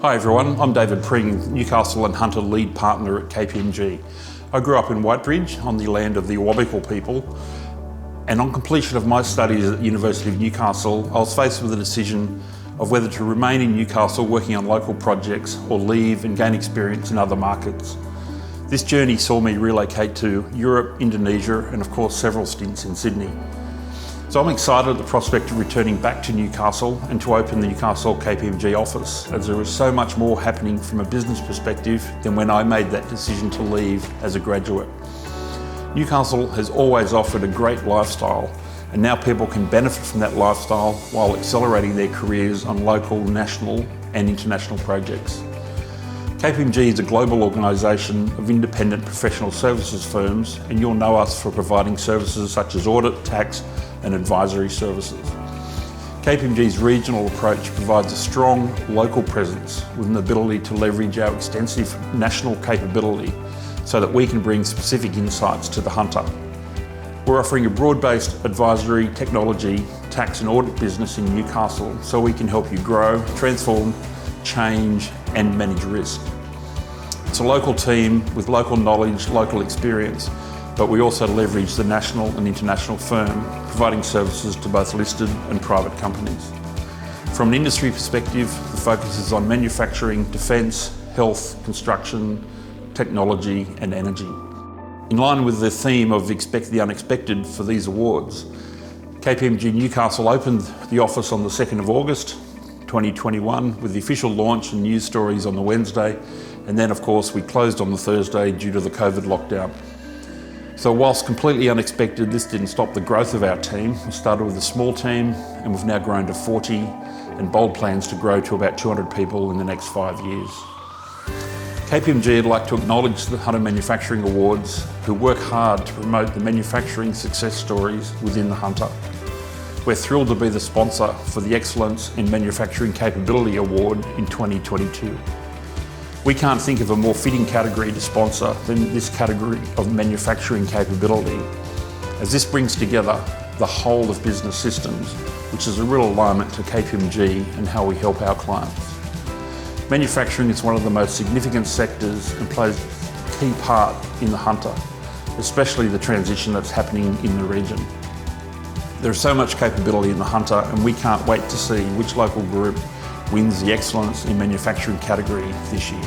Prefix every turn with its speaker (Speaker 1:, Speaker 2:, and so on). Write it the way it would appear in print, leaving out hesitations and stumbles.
Speaker 1: Hi everyone, I'm David Pring, Newcastle and Hunter lead partner at KPMG. I grew up in Whitebridge on the land of the Awabakal people, and on completion of my studies at the University of Newcastle, I was faced with the decision of whether to remain in Newcastle working on local projects or leave and gain experience in other markets. This journey saw me relocate to Europe, Indonesia, and of course several stints in Sydney. So I'm excited at the prospect of returning back to Newcastle and to open the Newcastle KPMG office, as there is so much more happening from a business perspective than when I made that decision to leave as a graduate. Newcastle has always offered a great lifestyle, and now people can benefit from that lifestyle while accelerating their careers on local, national and international projects. KPMG is a global organisation of independent professional services firms, and you'll know us for providing services such as audit, tax and advisory services. KPMG's regional approach provides a strong local presence with an ability to leverage our extensive national capability so that we can bring specific insights to the hunter. We're offering a broad-based advisory, technology, tax and audit business in Newcastle so we can help you grow, transform, change and manage risk. It's a local team with local knowledge, local experience, but we also leverage the national and international firm, providing services to both listed and private companies. From an industry perspective, the focus is on manufacturing, defence, health, construction, technology and energy. In line with the theme of expect the unexpected for these awards, KPMG Newcastle opened the office on the 2nd of August 2021 with the official launch and news stories on the Wednesday, and then of course we closed on the Thursday due to the COVID lockdown. So whilst completely unexpected, this didn't stop the growth of our team. We started with a small team and we've now grown to 40 and bold plans to grow to about 200 people in the next 5 years. KPMG would like to acknowledge the Hunter Manufacturing Awards, who work hard to promote the manufacturing success stories within the Hunter. We're thrilled to be the sponsor for the Excellence in Manufacturing Capability Award in 2022. We can't think of a more fitting category to sponsor than this category of manufacturing capability, as this brings together the whole of business systems, which is a real alignment to KPMG and how we help our clients. Manufacturing is one of the most significant sectors and plays a key part in the Hunter, especially the transition that's happening in the region. There's so much capability in the Hunter, and we can't wait to see which local group wins the Excellence in Manufacturing category this year.